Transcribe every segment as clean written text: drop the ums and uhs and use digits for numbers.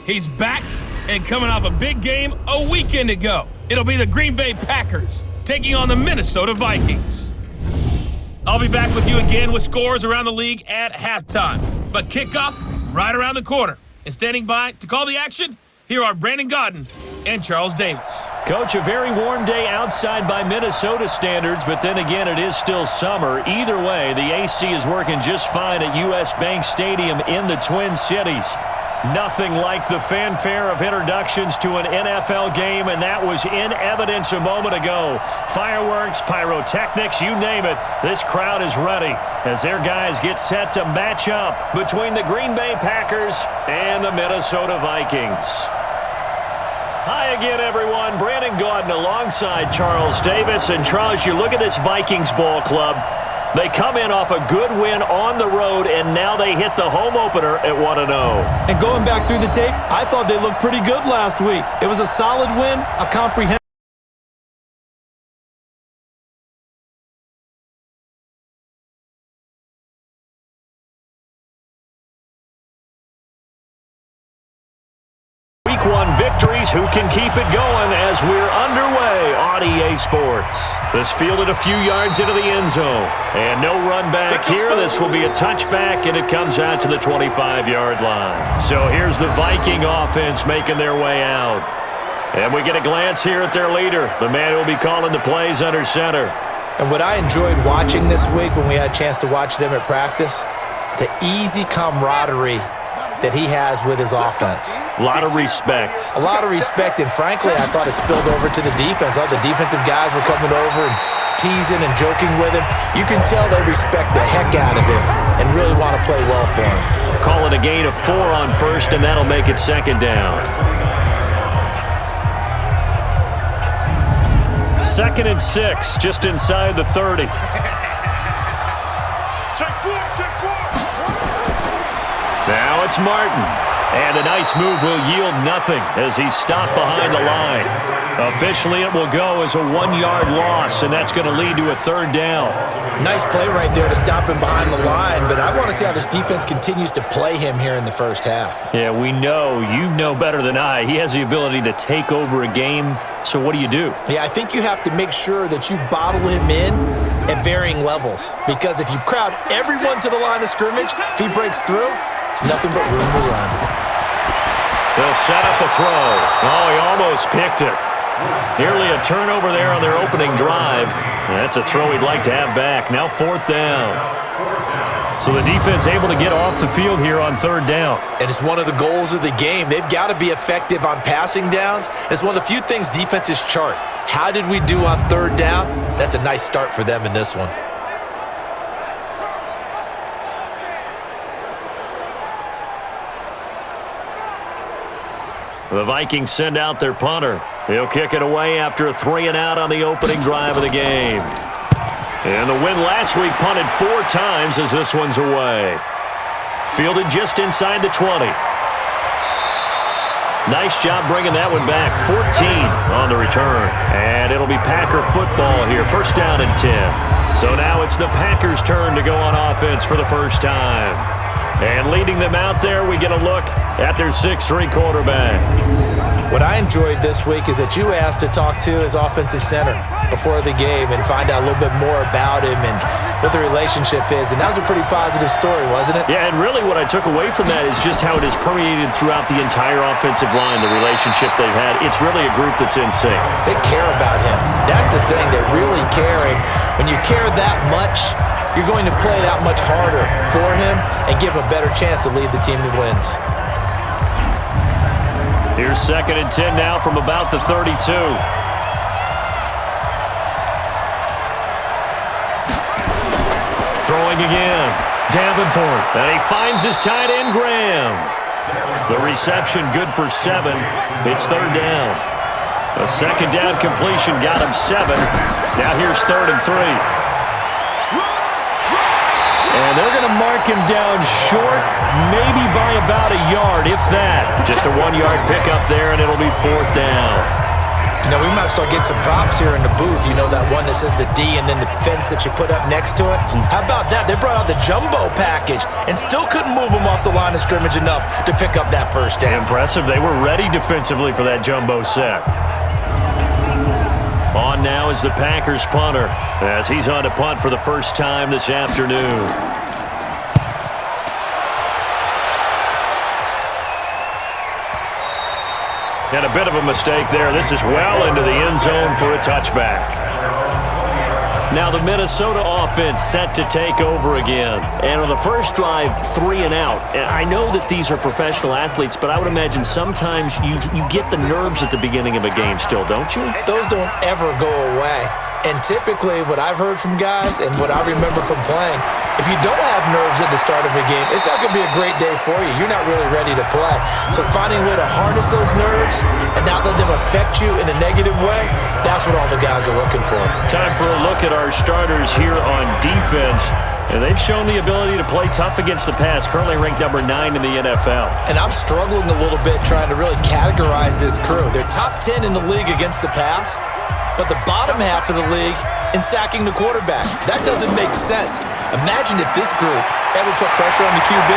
He's back and coming off a big game a weekend ago. It'll be the Green Bay Packers taking on the Minnesota Vikings. I'll be back with you again with scores around the league at halftime. But kickoff right around the corner. And standing by to call the action, here are Brandon Godden and Charles Davis. Coach, a very warm day outside by Minnesota standards, but then again, it is still summer. Either way, the AC is working just fine at US Bank Stadium in the Twin Cities. Nothing like the fanfare of introductions to an NFL game, and that was in evidence a moment ago. Fireworks, pyrotechnics, you name it. This crowd is ready as their guys get set to match up between the Green Bay Packers and the Minnesota Vikings. Hi again, everyone. Brandon Gaudin alongside Charles Davis. And Charles, you look at this Vikings ball club. They come in off a good win on the road, and now they hit the home opener at 1-0. And going back through the tape, I thought they looked pretty good last week. It was a solid win, a comprehensive. Week 1 victories, who can keep it going as we're underway on EA Sports. This fielded a few yards into the end zone. And no run back here. This will be a touchback, and it comes out to the 25-yard line. So here's the Viking offense making their way out. And we get a glance here at their leader, the man who will be calling the plays under center. And what I enjoyed watching this week when we had a chance to watch them at practice, the easy camaraderie that he has with his offense. A lot of respect. A lot of respect, and frankly, I thought it spilled over to the defense. All the defensive guys were coming over and teasing and joking with him. You can tell they respect the heck out of him and really want to play well for him. Call it a gain of 4 on first, and that'll make it second down. 2nd and 6, just inside the 30. Now it's Martin. And a nice move will yield nothing as he's stopped behind the line. Officially, it will go as a 1-yard loss, and that's going to lead to a 3rd down. Nice play right there to stop him behind the line, but I want to see how this defense continues to play him here in the first half. Yeah, we know. You know better than I. He has the ability to take over a game, so what do you do? Yeah, I think you have to make sure that you bottle him in at varying levels, because if you crowd everyone to the line of scrimmage, if he breaks through, there's nothing but room to run. They'll set up a throw. Oh, he almost picked it. Nearly a turnover there on their opening drive. That's a throw he'd like to have back. Now 4th down. So the defense able to get off the field here on 3rd down. And it's one of the goals of the game. They've got to be effective on passing downs. It's one of the few things defenses chart. How did we do on 3rd down? That's a nice start for them in this one. The Vikings send out their punter. He'll kick it away after a 3-and-out on the opening drive of the game. And the win last week punted 4 times as this one's away. Fielded just inside the 20. Nice job bringing that one back. 14 on the return. And it'll be Packer football here. 1st down and 10. So now it's the Packers' turn to go on offense for the first time. And leading them out there, we get a look at their 6'3" quarterback. What I enjoyed this week is that you asked to talk to his offensive center before the game and find out a little bit more about him and what the relationship is. And that was a pretty positive story, wasn't it? Yeah, and really what I took away from that is just how it has permeated throughout the entire offensive line, the relationship they've had. It's really a group that's in sync. They care about him. That's the thing. They really care. And when you care that much, you're going to play that much harder for him and give him a better chance to lead the team to wins. Here's 2nd and 10 now from about the 32. Throwing again. Davenport. And he finds his tight end, Graham. The reception good for 7. It's 3rd down. A 2nd down completion got him 7. Now here's 3rd and 3. And they're going to mark him down short, maybe by about a yard, if that. Just a 1-yard pickup there, and it'll be 4th down. You know, we might start getting some props here in the booth. You know, that one that says the D and then the fence that you put up next to it? How about that? They brought out the jumbo package and still couldn't move them off the line of scrimmage enough to pick up that first down. Impressive. They were ready defensively for that jumbo set. On now is the Packers punter as he's on to punt for the first time this afternoon. And a bit of a mistake there. This is well into the end zone for a touchback. Now the Minnesota offense set to take over again. And on the first drive, 3 and out. And I know that these are professional athletes, but I would imagine sometimes you get the nerves at the beginning of a game still, don't you? Those don't ever go away. And typically what I've heard from guys and what I remember from playing, if you don't have nerves at the start of a game, it's not going to be a great day for you. You're not really ready to play. So finding a way to harness those nerves and not let them affect you in a negative way, that's what all the guys are looking for. Time for a look at our starters here on defense. And they've shown the ability to play tough against the pass, currently ranked number 9 in the NFL. And I'm struggling a little bit trying to really categorize this crew. They're top 10 in the league against the pass, but the bottom half of the league in sacking the quarterback. That doesn't make sense. Imagine if this group ever put pressure on the QB,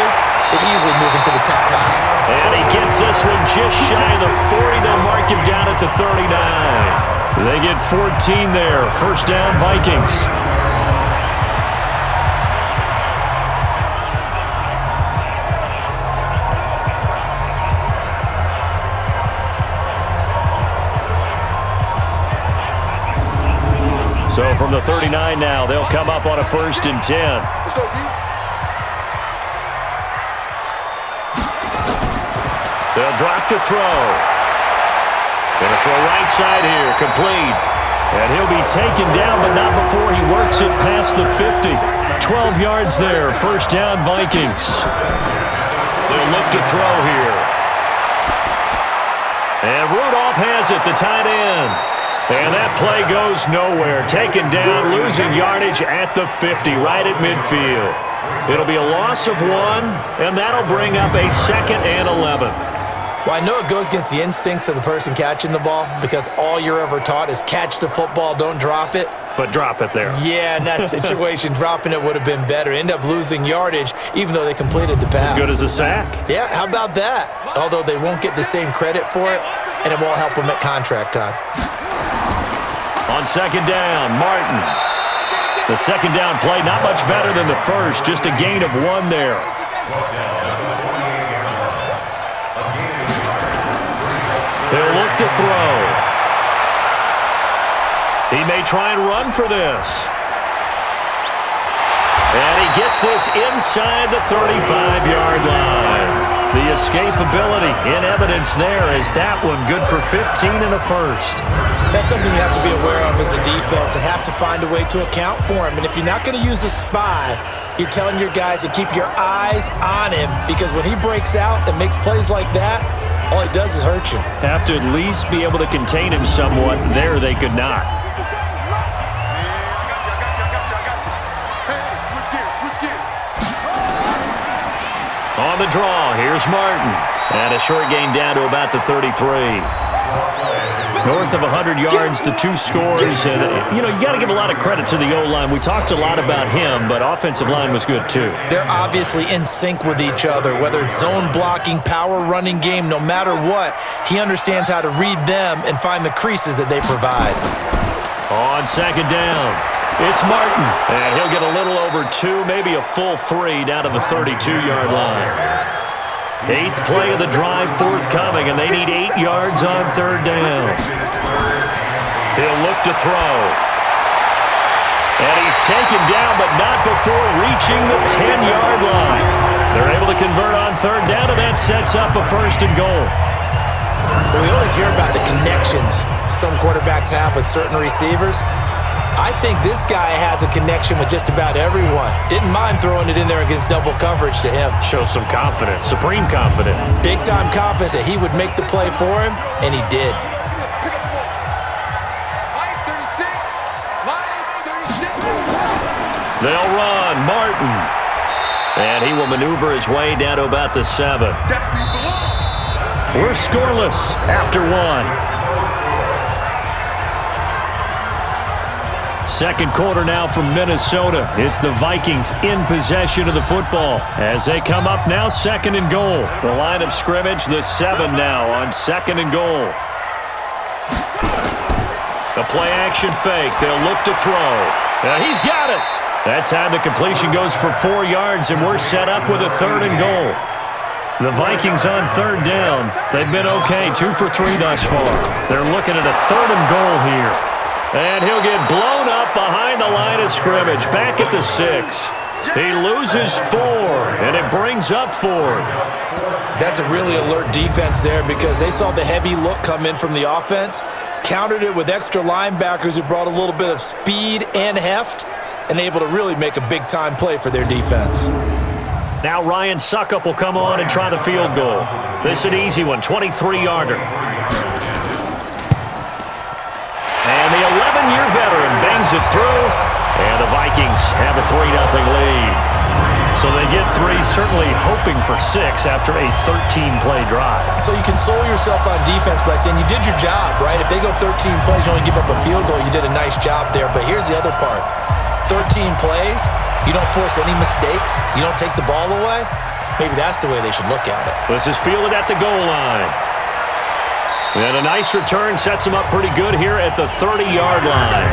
they'd easily move into the top 5. And he gets this one just shy of the 40. They'll mark him down at the 39. They get 14 there. First down, Vikings. So from the 39 now, they'll come up on a 1st and 10. Let's go, D. They'll drop to throw. Gonna throw right side here, complete. And he'll be taken down, but not before he works it past the 50. 12 yards there, first down Vikings. They'll look to throw here. And Rudolph has it, the tight end. And that play goes nowhere. Taken down, losing yardage at the 50, right at midfield. It'll be a loss of 1, and that'll bring up a 2nd and 11. Well, I know it goes against the instincts of the person catching the ball because all you're ever taught is catch the football, don't drop it. But drop it there. Yeah, in that situation, dropping it would have been better. End up losing yardage, even though they completed the pass. As good as a sack. Yeah, how about that? Although they won't get the same credit for it, and it won't help them at contract time. On 2nd down, Martin. The 2nd down play, not much better than the first, just a gain of 1 there. He'll look to throw. He may try and run for this. And he gets this inside the 35-yard line. The escapability in evidence there is that one good for 15 and a first. That's something you have to be aware of as a defense and have to find a way to account for him. And if you're not going to use a spy, you're telling your guys to keep your eyes on him because when he breaks out and makes plays like that, all he does is hurt you. Have to at least be able to contain him somewhat. There they could not. On the draw, here's Martin. And a short gain down to about the 33. North of 100 yards, the 2 scores. And, you know, you got to give a lot of credit to the O-line. We talked a lot about him, but offensive line was good too. They're obviously in sync with each other, whether it's zone blocking, power running game, no matter what. He understands how to read them and find the creases that they provide. On 2nd down, it's Martin. And he'll get a little over 2, maybe a full 3 down to the 32-yard line. 8th play of the drive forthcoming, and they need 8 yards on 3rd down. He'll look to throw. And he's taken down, but not before reaching the 10-yard line. They're able to convert on 3rd down, and that sets up a 1st and goal. Well, we always hear about the connections some quarterbacks have with certain receivers. I think this guy has a connection with just about everyone. Didn't mind throwing it in there against double coverage to him. Shows some confidence, supreme confidence. Big-time confidence that he would make the play for him, and he did. They'll run, Martin. And he will maneuver his way down to about the 7. We're scoreless after 1. Second quarter now from Minnesota. It's the Vikings in possession of the football as they come up now second and goal. The line of scrimmage, the 7 now on second and goal. The play action fake. They'll look to throw. He's got it. That time the completion goes for 4 yards, and we're set up with a third and goal. The Vikings on third down. They've been okay, 2 for 3 thus far. They're looking at a third and goal here. And he'll get blown up behind the line of scrimmage, back at the 6. He loses 4, and it brings up 4th. That's a really alert defense there because they saw the heavy look come in from the offense, countered it with extra linebackers who brought a little bit of speed and heft, and able to really make a big-time play for their defense. Now Ryan Suckup will come on and try the field goal. This is an easy one, 23-yarder. And the 11-year veteran bangs it through, and the Vikings have a 3-0 lead. So they get 3, certainly hoping for 6 after a 13-play drive. So you console yourself on defense by saying you did your job, right? If they go 13 plays, you only give up a field goal, you did a nice job there. But here's the other part. 13 plays, you don't force any mistakes, you don't take the ball away. Maybe that's the way they should look at it. This is fielded at the goal line. And a nice return sets him up pretty good here at the 30-yard line.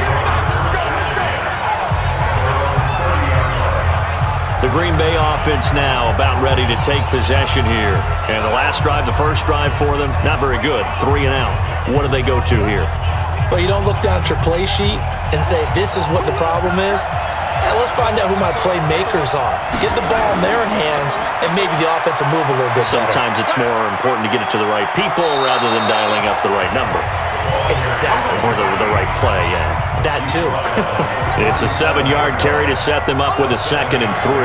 The Green Bay offense now about ready to take possession here. And the last drive, the first drive for them, not very good. 3 and out. What do they go to here? Well, you don't look down at your play sheet and say, this is what the problem is. And let's find out who my playmakers are. Get the ball in their hands, and maybe the offense will move a little bit better. Sometimes it's more important to get it to the right people rather than dialing up the right number. Exactly. Or the right play, yeah. That too. It's a 7-yard carry to set them up with a 2nd and 3.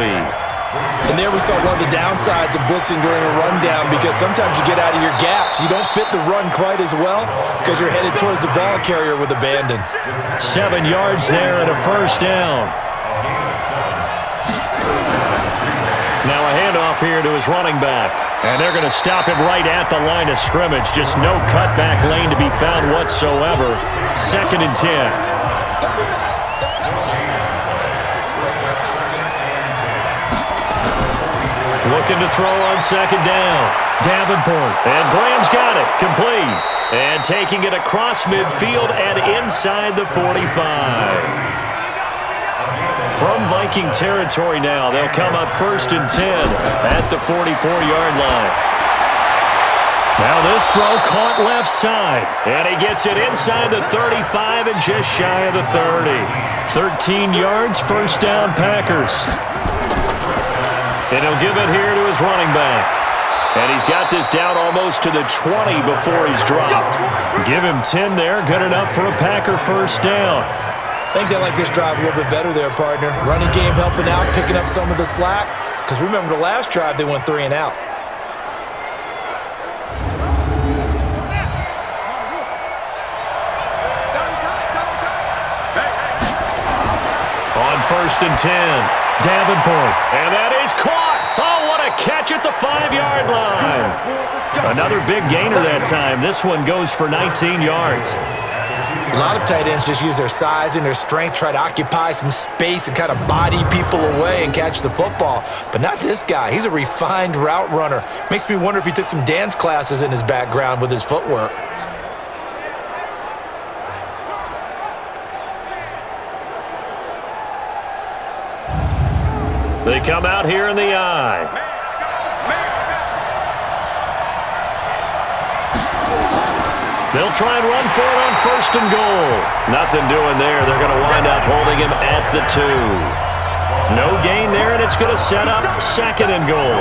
And there we saw one of the downsides of blitzing during a rundown because sometimes you get out of your gaps. You don't fit the run quite as well because you're headed towards the ball carrier with abandon. 7 yards there and a first down. Now a handoff here to his running back. And they're going to stop him right at the line of scrimmage. Just no cutback lane to be found whatsoever. 2nd and 10. Looking to throw on 2nd down. Davenport. And Graham's got it. Complete. And taking it across midfield and inside the 45. From Viking territory now, they'll come up 1st and 10 at the 44-yard line. Now this throw caught left side, and he gets it inside the 35 and just shy of the 30. 13 yards, first down Packers. And he'll give it here to his running back. And he's got this down almost to the 20 before he's dropped. Give him 10 there, good enough for a Packer first down. I think they like this drive a little bit better there, partner. Running game helping out, picking up some of the slack. Because remember the last drive, they went 3 and out. On 1st and 10, Davenport. And that is caught. Oh, what a catch at the 5-yard line. Another big gainer that time. This one goes for 19 yards. A lot of tight ends just use their size and their strength, try to occupy some space and kind of body people away and catch the football. But not this guy. He's a refined route runner. Makes me wonder if he took some dance classes in his background with his footwork. They come out here in the eye. They'll try and run for it on 1st and goal. Nothing doing there. They're going to wind up holding him at the 2. No gain there, and it's going to set up 2nd and goal.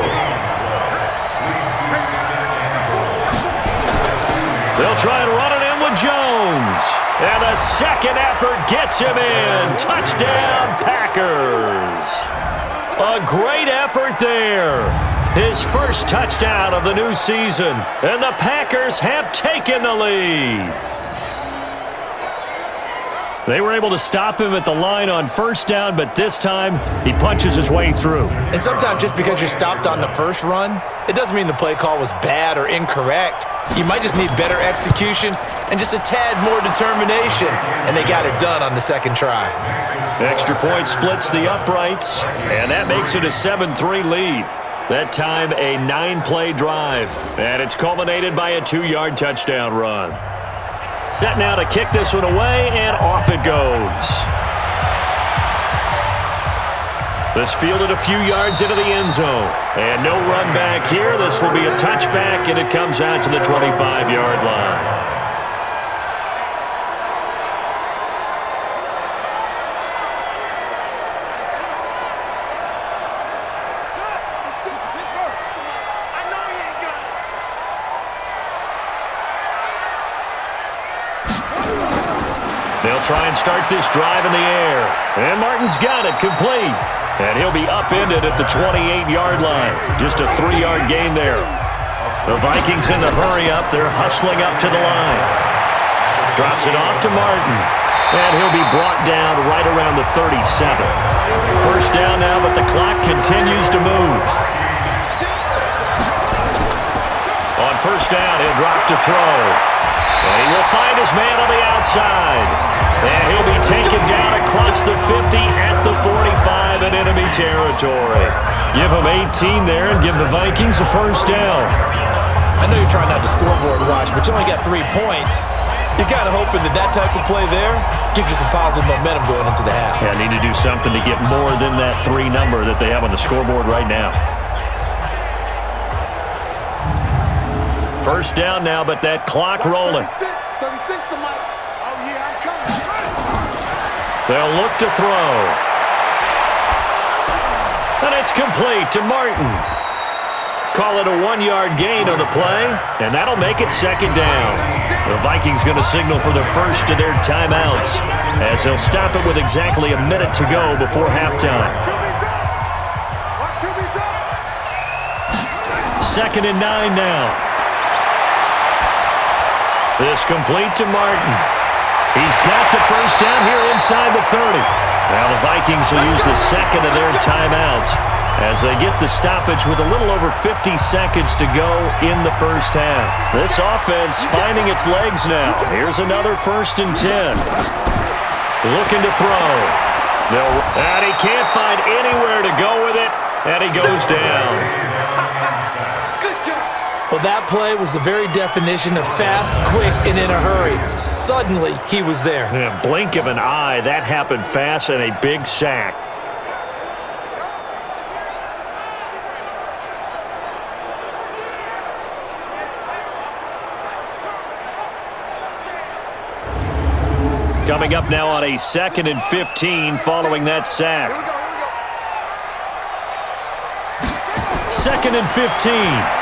They'll try and run it in with Jones. And the second effort gets him in. Touchdown, Packers. A great effort there. His first touchdown of the new season. And the Packers have taken the lead. They were able to stop him at the line on first down, but this time he punches his way through. And sometimes just because you're stopped on the first run, it doesn't mean the play call was bad or incorrect. You might just need better execution and just a tad more determination, and they got it done on the second try. Extra point splits the uprights, and that makes it a 7-3 lead. That time a 9-play drive, and it's culminated by a 2-yard touchdown run. Set now to kick this one away, and off it goes. This fielded a few yards into the end zone. And no run back here. This will be a touchback, and it comes out to the 25-yard line. They'll try and start this drive in the air. And Martin's got it complete. And he'll be upended at the 28-yard line. Just a 3-yard gain there. The Vikings in the hurry up. They're hustling up to the line. Drops it off to Martin. And he'll be brought down right around the 37. First down now, but the clock continues to move. On first down, he'll drop to throw. And he will find his man on the outside. And he'll be taken down across the 50 at the 45 in enemy territory. Give him 18 there and give the Vikings a first down. I know you're trying not to scoreboard watch, but you only got 3 points. You're kind of hoping that that type of play there gives you some positive momentum going into the half. Yeah, need to do something to get more than that 3 number that they have on the scoreboard right now. First down now, but that clock rolling. 36 to Mike. Oh, yeah, I'm coming. They'll look to throw. And it's complete to Martin. Call it a 1-yard gain on the play, and that'll make it second down. The Vikings going to signal for the first of their timeouts as they'll stop it with exactly a minute to go before halftime. Second and 9 now. This complete to Martin. He's got the first down here inside the 30. Now the Vikings will use the second of their timeouts as they get the stoppage with a little over 50 seconds to go in the first half. This offense finding its legs now. Here's another first and 10. Looking to throw. No, and he can't find anywhere to go with it, and he goes down. Well, that play was the very definition of fast, quick, and in a hurry. Suddenly, he was there. Yeah, blink of an eye, that happened fast, and a big sack. Coming up now on a 2nd and 15 following that sack. 2nd and 15.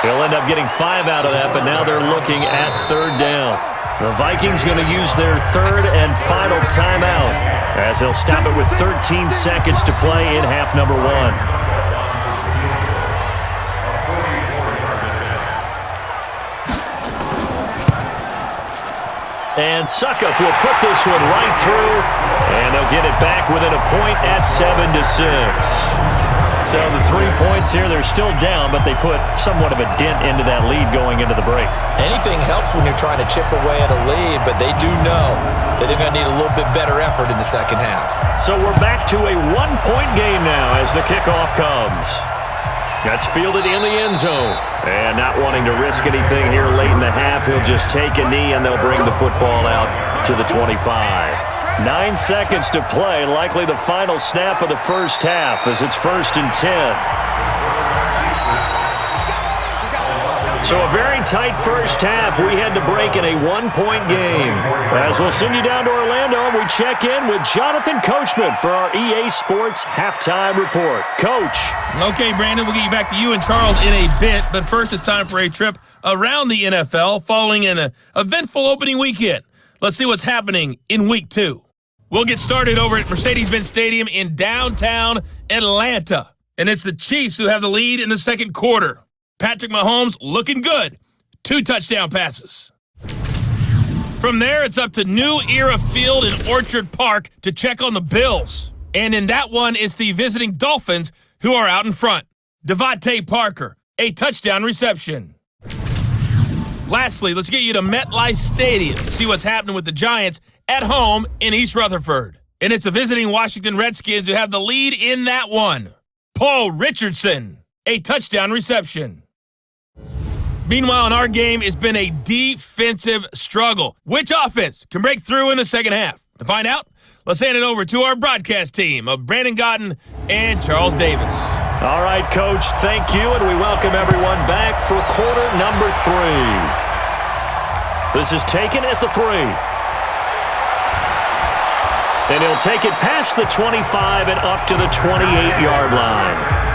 He'll end up getting 5 out of that, but now they're looking at third down. The Vikings going to use their third and final timeout as they'll stop it with 13 seconds to play in half number 1. And Suckup will put this one right through, and they'll get it back within a point at 7-6. So the 3 points here, they're still down, but they put somewhat of a dent into that lead going into the break. Anything helps when you're trying to chip away at a lead, but they do know that they're going to need a little bit better effort in the second half. So we're back to a 1-point game now as the kickoff comes. That's fielded in the end zone. And not wanting to risk anything here late in the half, he'll just take a knee and they'll bring the football out to the 25. 9 seconds to play, likely the final snap of the first half as it's 1st and 10. So a very tight first half. We had to break in a 1-point game. As we'll send you down to Orlando, and we check in with Jonathan Coachman for our EA Sports Halftime Report. Coach. Okay, Brandon, we'll get you back to you and Charles in a bit, but first it's time for a trip around the NFL following an eventful opening weekend. Let's see what's happening in Week 2. We'll get started over at Mercedes-Benz Stadium in downtown Atlanta. And it's the Chiefs who have the lead in the second quarter. Patrick Mahomes looking good. 2 touchdown passes. From there, it's up to New Era Field in Orchard Park to check on the Bills. And in that one, it's the visiting Dolphins who are out in front. Devontae Parker, a touchdown reception. Lastly, let's get you to MetLife Stadium to see what's happening with the Giants at home in East Rutherford. And it's the visiting Washington Redskins who have the lead in that one. Paul Richardson, a touchdown reception. Meanwhile, in our game, it's been a defensive struggle. Which offense can break through in the second half? To find out, let's hand it over to our broadcast team of Brandon Godden and Charles Davis. All right, Coach, thank you, and we welcome everyone back for quarter number 3. This is taken at the 3. And he'll take it past the 25 and up to the 28-yard line.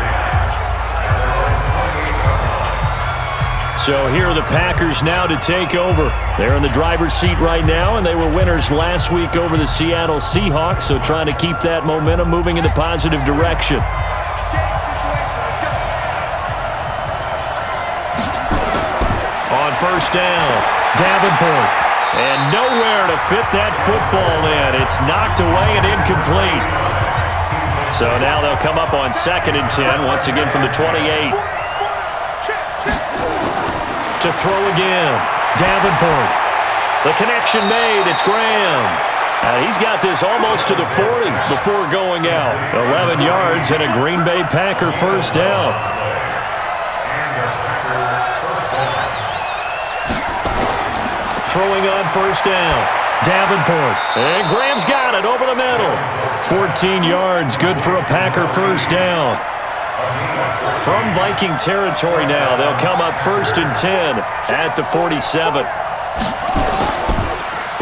So here are the Packers now to take over. They're in the driver's seat right now, and they were winners last week over the Seattle Seahawks, so trying to keep that momentum moving in the positive direction. On first down, Davenport. And nowhere to fit that football in. It's knocked away and incomplete. So now they'll come up on 2nd and 10, once again from the 28. To throw again, Davenport. The connection made, it's Graham. He's got this almost to the 40 before going out. 11 yards and a Green Bay Packer first down. Throwing on first down, Davenport. And Graham's got it over the middle. 14 yards, good for a Packer first down. From Viking territory now, they'll come up 1st and 10 at the 47.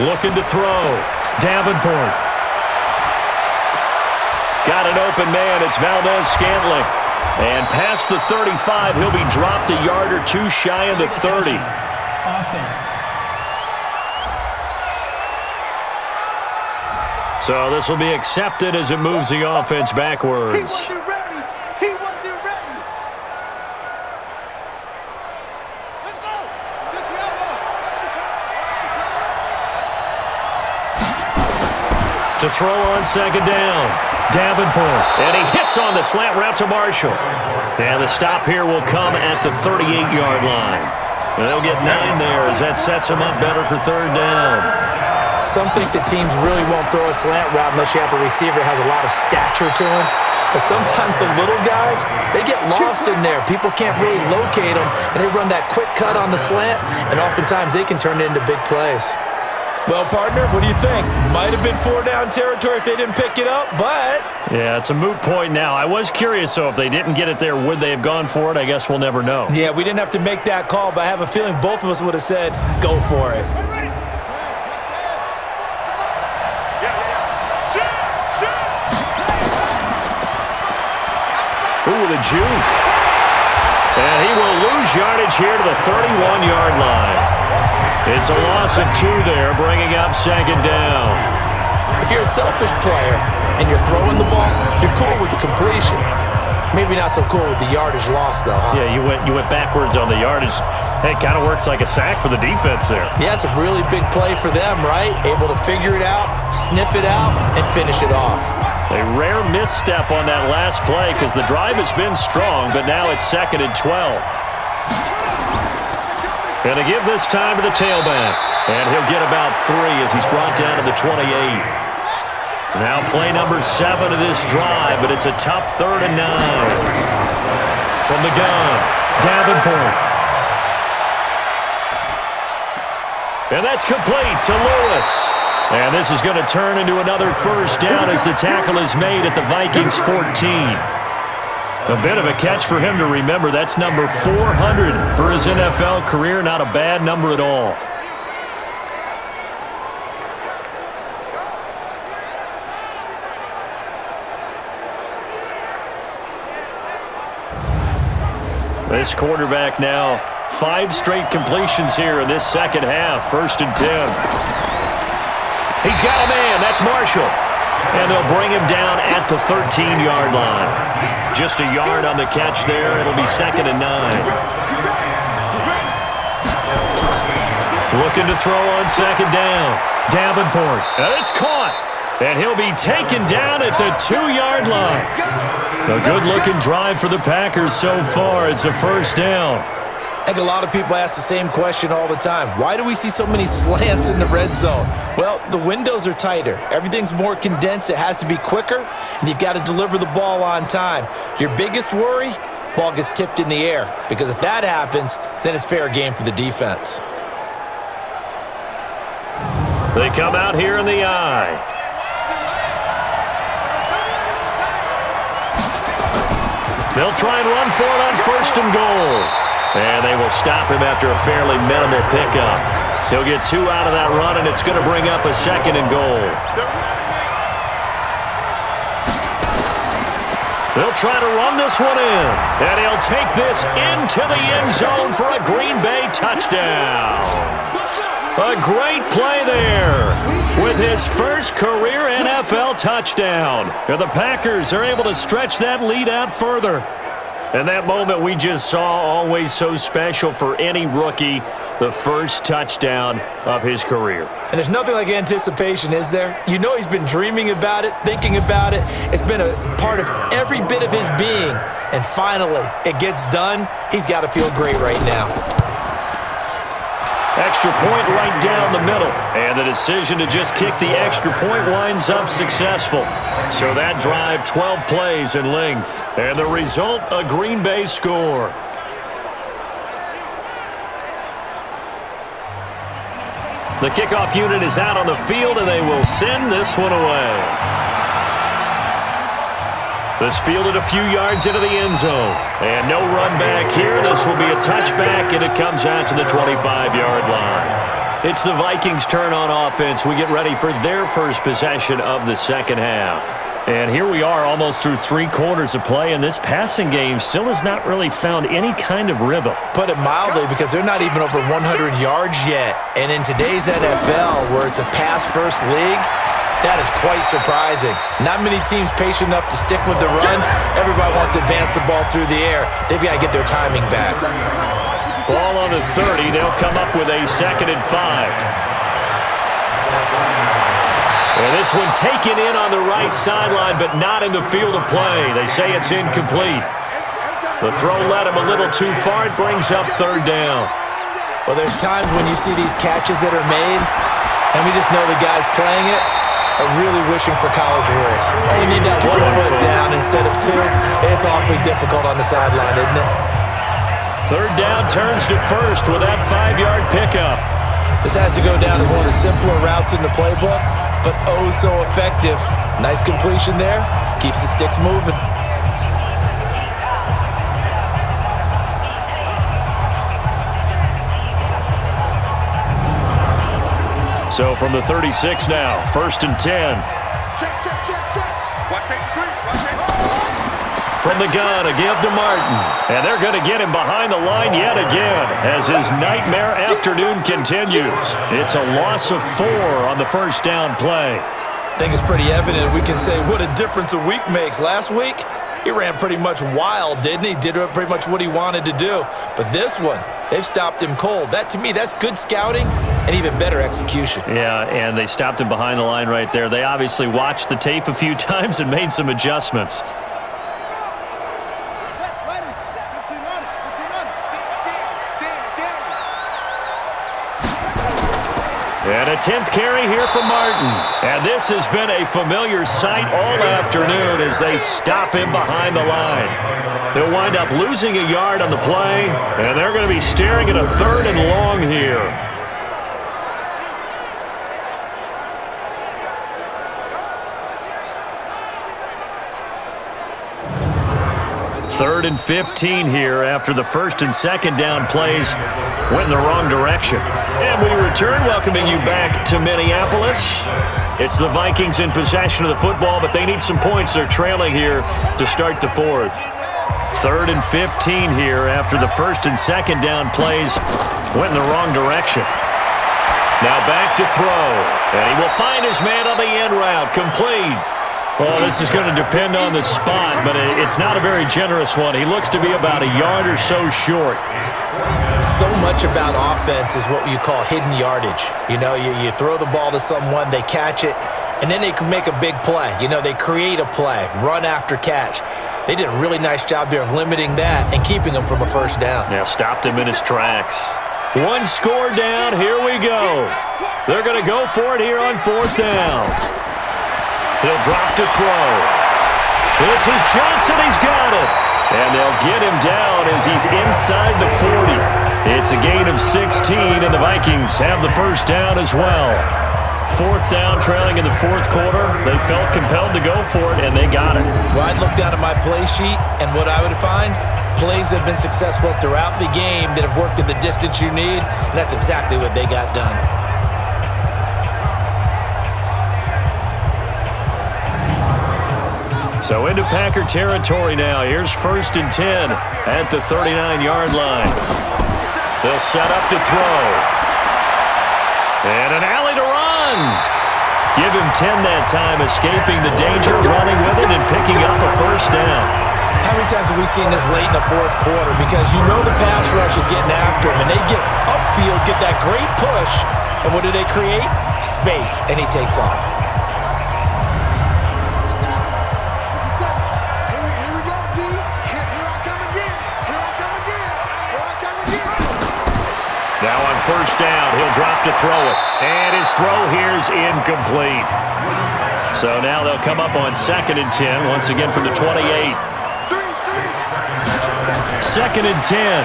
Looking to throw, Davenport. Got an open man, it's Valdez-Scantling. And past the 35, he'll be dropped a yard or two shy of the 30. Offense. So this will be accepted as it moves the offense backwards. He wasn't ready. He wasn't ready. Let's go. To throw on 2nd down, Davenport. And he hits on the slant route to Marshall. And the stop here will come at the 38-yard line. And they'll get 9 there as that sets them up better for 3rd down. Some think that teams really won't throw a slant route unless you have a receiver that has a lot of stature to him. But sometimes the little guys, they get lost in there. People can't really locate them, and they run that quick cut on the slant, and oftentimes they can turn it into big plays. Well, partner, what do you think? Might have been 4-down territory if they didn't pick it up, but... Yeah, it's a moot point now. I was curious, so if they didn't get it there, would they have gone for it? I guess we'll never know. Yeah, we didn't have to make that call, but I have a feeling both of us would have said, go for it. Ooh, the juke. And he will lose yardage here to the 31-yard line. It's a loss of 2 there, bringing up 2nd down. If you're a selfish player and you're throwing the ball, you're cool with the completion. Maybe not so cool with the yardage loss, though, huh? Yeah, you went backwards on the yardage. Hey, it kind of works like a sack for the defense there. Yeah, it's a really big play for them, right? Able to figure it out, sniff it out, and finish it off. A rare misstep on that last play because the drive has been strong, but now it's 2nd and 12. And to give this time to the tailback. And he'll get about 3 as he's brought down to the 28. Now play number 7 of this drive, but it's a tough 3rd and 9. From the gun, Davenport. And that's complete to Lewis. And this is going to turn into another first down as the tackle is made at the Vikings 14. A bit of a catch for him to remember. That's number 400 for his NFL career. Not a bad number at all. This quarterback now, 5 straight completions here in this second half. 1st and 10. He's got a man. That's Marshall. And they'll bring him down at the 13-yard line. Just a yard on the catch there. It'll be 2nd and 9. Looking to throw on second down. Davenport. And it's caught. And he'll be taken down at the 2-yard line. A good-looking drive for the Packers so far. It's a first down. I think a lot of people ask the same question all the time. Why do we see so many slants in the red zone? Well, the windows are tighter. Everything's more condensed. It has to be quicker, and you've got to deliver the ball on time. Your biggest worry? Ball gets tipped in the air, because if that happens, then it's fair game for the defense. They come out here in the eye. They'll try and run for it on first and goal. And they will stop him after a fairly minimal pickup. He'll get 2 out of that run, and it's going to bring up a second and goal. They'll try to run this one in. And he'll take this into the end zone for a Green Bay touchdown. A great play there with his first career NFL touchdown. And the Packers are able to stretch that lead out further. And that moment we just saw, always so special for any rookie, the first touchdown of his career. And there's nothing like anticipation, is there? You know he's been dreaming about it, thinking about it. It's been a part of every bit of his being. And finally, it gets done. He's got to feel great right now. Extra point right down the middle. And the decision to just kick the extra point winds up successful. So that drive, 12 plays in length. And the result, a Green Bay score. The kickoff unit is out on the field, and they will send this one away. This fielded a few yards into the end zone. And no run back here. This will be a touchback, and it comes out to the 25-yard line. It's the Vikings' turn on offense. We get ready for their first possession of the second half. And here we are almost through 3 quarters of play, and this passing game still has not really found any kind of rhythm. Put it mildly, because they're not even over 100 yards yet. And in today's NFL, where it's a pass-first league, that is quite surprising. Not many teams patient enough to stick with the run. Everybody wants to advance the ball through the air. They've got to get their timing back. Ball on the 30. They'll come up with a 2nd and 5. And this one taken in on the right sideline, but not in the field of play. They say it's incomplete. The throw led him a little too far. It brings up 3rd down. Well, there's times when you see these catches that are made, and we just know the guys playing it are really wishing for college rules. Oh, you need that 1 foot down instead of 2. It's awfully difficult on the sideline, isn't it? 3rd down turns to first with that 5-yard pickup. This has to go down as one of the simpler routes in the playbook, but oh so effective. Nice completion there. Keeps the sticks moving. So from the 36 now, 1st and 10. Check, check, check, check. Watch that creep. Watch that. From the gun, a give to Martin. And they're going to get him behind the line yet again as his nightmare afternoon continues. It's a loss of 4 on the first down play. I think it's pretty evident. We can say what a difference a week makes. Last week, he ran pretty much wild, didn't he? Did pretty much what he wanted to do. But this one, they've stopped him cold. That, to me, that's good scouting and even better execution. Yeah, and they stopped him behind the line right there. They obviously watched the tape a few times and made some adjustments. And a 10th carry here for Martin. And this has been a familiar sight all afternoon as they stop him behind the line. They'll wind up losing a yard on the play, and they're going to be staring at a 3rd and long here. Third and 15 here after the 1st and 2nd down plays went in the wrong direction. And we return, welcoming you back to Minneapolis. It's the Vikings in possession of the football, but they need some points. They're trailing here to start the 4th. 3rd and 15 here after the 1st and 2nd down plays went in the wrong direction. Now back to throw. And he will find his man on the end route. Complete. Well, this is going to depend on the spot, but it's not a very generous one. He looks to be about a yard or so short. So much about offense is what you call hidden yardage. You know, you throw the ball to someone, they catch it, and then they can make a big play. You know, they create a play, run after catch. They did a really nice job there of limiting that and keeping him from a first down. Yeah, stopped him in his tracks. One score down, here we go. They're going to go for it here on 4th down. He'll drop to throw. This is Johnson. He's got it. And they'll get him down as he's inside the 40. It's a gain of 16, and the Vikings have the first down as well. 4th down, trailing in the 4th quarter. They felt compelled to go for it, and they got it. Well, I'd look down at my play sheet, and what I would find, plays that have been successful throughout the game that have worked in the distance you need, and that's exactly what they got done. So into Packer territory now. Here's 1st and 10 at the 39-yard line. They'll set up to throw. And an alley to run. Give him 10 that time, escaping the danger, running with it, and picking up a first down. How many times have we seen this late in the 4th quarter? Because you know the pass rush is getting after him, and they get upfield, get that great push, and what do they create? Space, and he takes off. Now on 1st down, he'll drop to throw it. And his throw here is incomplete. So now they'll come up on 2nd and 10, once again from the 28. 2nd and 10.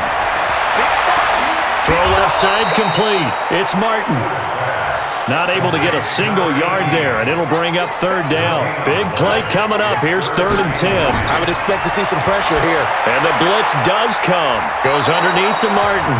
Throw left side complete. It's Martin. Not able to get a single yard there, and it'll bring up 3rd down. Big play coming up. Here's 3rd and 10. I would expect to see some pressure here. And the blitz does come. Goes underneath to Martin.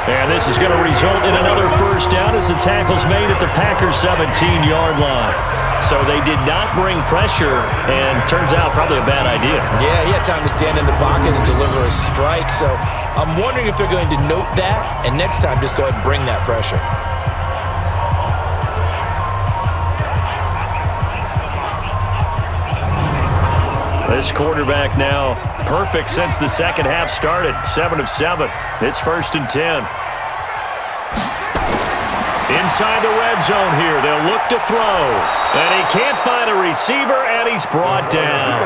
And this is going to result in another first down as the tackle's made at the Packers' 17-yard line. So they did not bring pressure, and turns out probably a bad idea. Yeah, he had time to stand in the pocket and deliver a strike. So I'm wondering if they're going to note that, and next time just go ahead and bring that pressure. This quarterback now perfect since the second half started. 7 of 7. It's 1st and 10. Inside the red zone here. They'll look to throw. And he can't find a receiver, and he's brought down.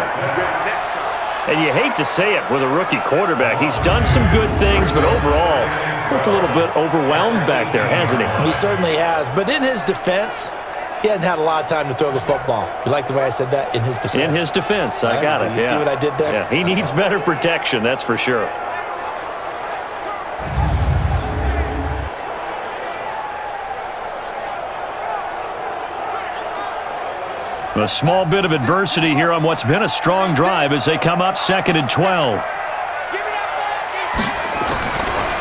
And you hate to say it with a rookie quarterback. He's done some good things, but overall, looked a little bit overwhelmed back there, hasn't he? He certainly has. But in his defense, he hasn't had a lot of time to throw the football. You like the way I said that? In his defense. In his defense. I got it. You see what I did there? Yeah, he needs better protection, that's for sure. A small bit of adversity here on what's been a strong drive as they come up 2nd and 12.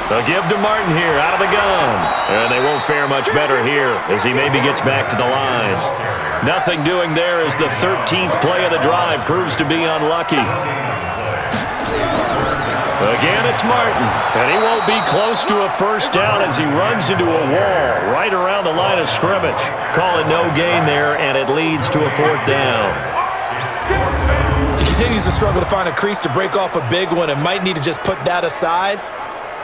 They'll give to Martin here out of the gun. And they won't fare much better here as he maybe gets back to the line. Nothing doing there as the 13th play of the drive proves to be unlucky. Again, it's Martin. And he won't be close to a first down as he runs into a wall right around the line of scrimmage. Call it no gain there, and it leads to a 4th down. He continues to struggle to find a crease to break off a big one and might need to just put that aside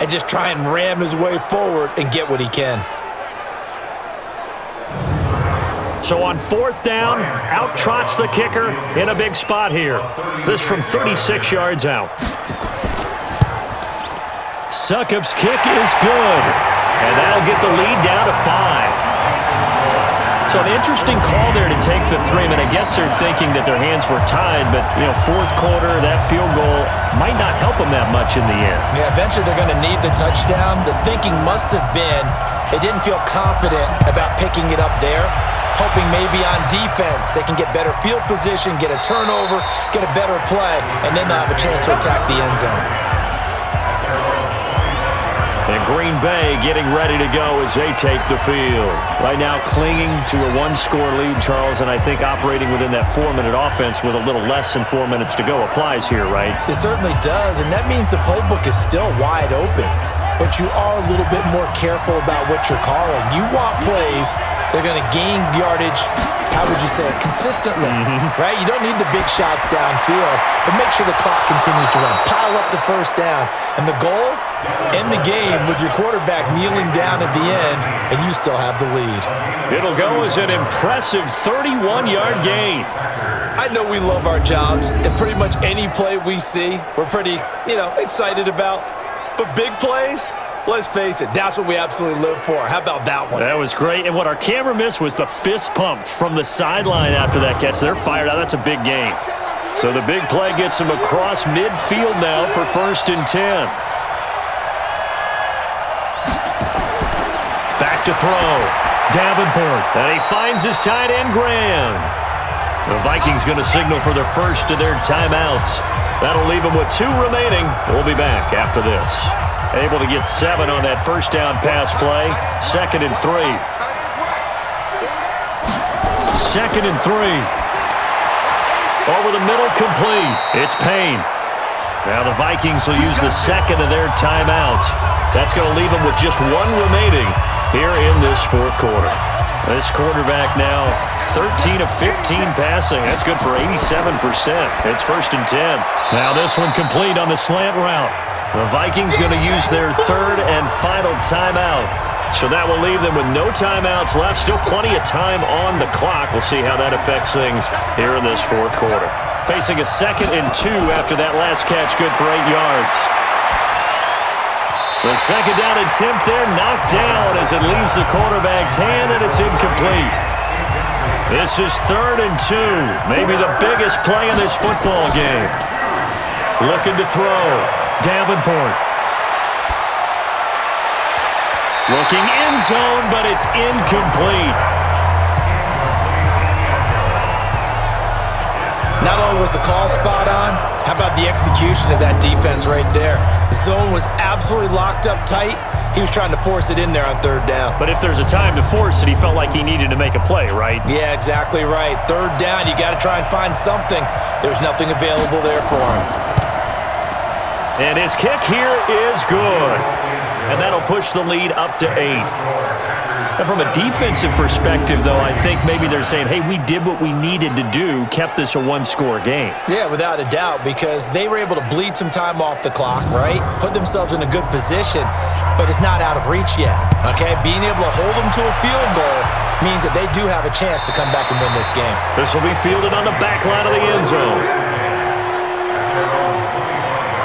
and just try and ram his way forward and get what he can. So on 4th down, out trots the kicker in a big spot here. This from 36 yards out. Succop's kick is good, and that'll get the lead down to 5. So an interesting call there to take the 3. I mean, I guess they're thinking that their hands were tied, but, 4th quarter, that field goal might not help them that much in the end. Yeah, eventually they're going to need the touchdown. The thinking must have been they didn't feel confident about picking it up there, hoping maybe on defense they can get better field position, get a turnover, get a better play, and then they'll have a chance to attack the end zone. And Green Bay getting ready to go as they take the field. Right now clinging to a 1-score lead, Charles, and I think operating within that 4-minute offense with a little less than 4 minutes to go applies here, right? It certainly does, and that means the playbook is still wide open. But you are a little bit more careful about what you're calling. You want plays They're going to gain yardage, how would you say it, consistently, right? You don't need the big shots downfield, but make sure the clock continues to run. Pile up the first downs. And the goal, end the game with your quarterback kneeling down at the end, and you still have the lead. It'll go as an impressive 31-yard gain. I know we love our jobs, and pretty much any play we see, we're pretty, excited about. But big plays, let's face it, that's what we absolutely live for. How about that one? That was great. And what our camera missed was the fist pump from the sideline after that catch. They're fired out. That's a big gain. So the big play gets him across midfield now for 1st and 10. Back to throw. Davenport. And he finds his tight end, Graham. The Vikings going to signal for the first of their timeouts. That'll leave them with 2 remaining. We'll be back after this. Able to get 7 on that first down pass play. 2nd and 3. 2nd and 3. Over the middle, complete. It's Payne. Now the Vikings will use the 2nd of their timeouts. That's going to leave them with just 1 remaining here in this 4th quarter. This quarterback now 13 of 15 passing. That's good for 87%. It's 1st and 10. Now this one complete on the slant route. The Vikings going to use their 3rd and final timeout. So that will leave them with no timeouts left. Still plenty of time on the clock. We'll see how that affects things here in this 4th quarter. Facing a 2nd and 2 after that last catch. Good for 8 yards. The 2nd down attempt there knocked down as it leaves the quarterback's hand, and it's incomplete. This is 3rd and 2. Maybe the biggest play in this football game. Looking to throw. Davenport. Looking end zone, but it's incomplete. Not only was the call spot on, how about the execution of that defense right there? The zone was absolutely locked up tight. He was trying to force it in there on 3rd down. But if there's a time to force it, he felt like he needed to make a play, right? Yeah, exactly right. 3rd down, you got to try and find something. There's nothing available there for him. And his kick here is good. And that'll push the lead up to 8. And from a defensive perspective, though, I think maybe they're saying, hey, we did what we needed to do, kept this a 1-score game. Yeah, without a doubt, because they were able to bleed some time off the clock, right? Put themselves in a good position, but it's not out of reach yet, okay? Being able to hold them to a field goal means that they do have a chance to come back and win this game. This will be fielded on the back line of the end zone.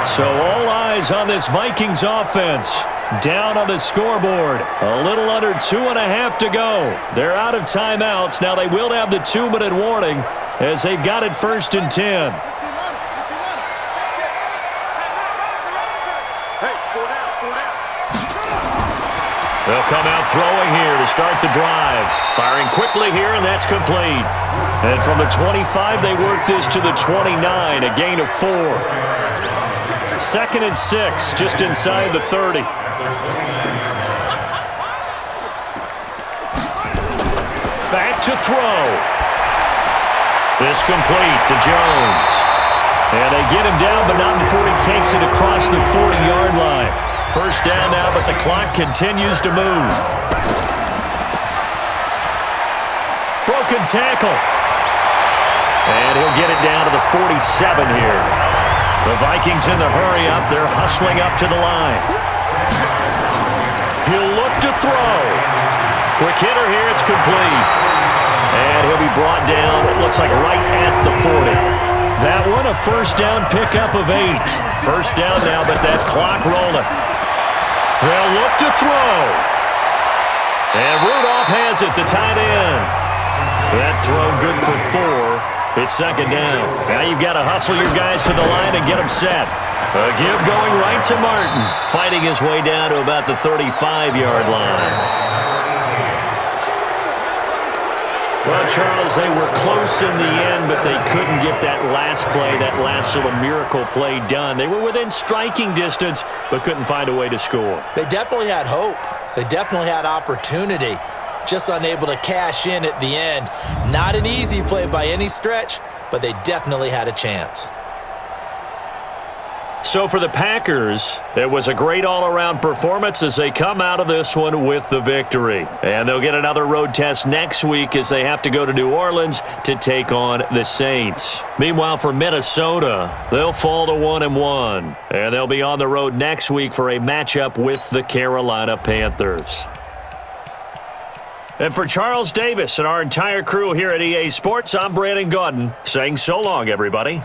So all eyes on this Vikings offense. Down on the scoreboard. A little under 2.5 to go. They're out of timeouts. Now they will have the 2-minute warning as they've got it 1st and 10. They'll come out throwing here to start the drive. Firing quickly here, and that's complete. And from the 25, they work this to the 29, a gain of 4. 2nd and 6, just inside the 30. Back to throw. This complete to Jones. And they get him down, but not before he takes it across the 40-yard line. 1st down now, but the clock continues to move. Broken tackle. And he'll get it down to the 47 here. The Vikings in the hurry up. They're hustling up to the line. He'll look to throw. Quick hitter here. It's complete. And he'll be brought down, it looks like right at the 40. That one, a 1st down pickup of 8. 1st down now, but that clock rolling. They'll look to throw. And Rudolph has it, the tight end. That throw good for 4. It's 2nd down. Now you've got to hustle your guys to the line and get them set. A give going right to Martin. Fighting his way down to about the 35-yard line. Well, Charles, they were close in the end, but they couldn't get that last play, that last little miracle play done. They were within striking distance, but couldn't find a way to score. They definitely had hope. They definitely had opportunity. Just unable to cash in at the end. Not an easy play by any stretch, but they definitely had a chance. So for the Packers, it was a great all-around performance as they come out of this one with the victory. And they'll get another road test next week as they have to go to New Orleans to take on the Saints. Meanwhile, for Minnesota, they'll fall to 1-1. And they'll be on the road next week for a matchup with the Carolina Panthers. And for Charles Davis and our entire crew here at EA Sports, I'm Brandon Gaudin saying so long, everybody.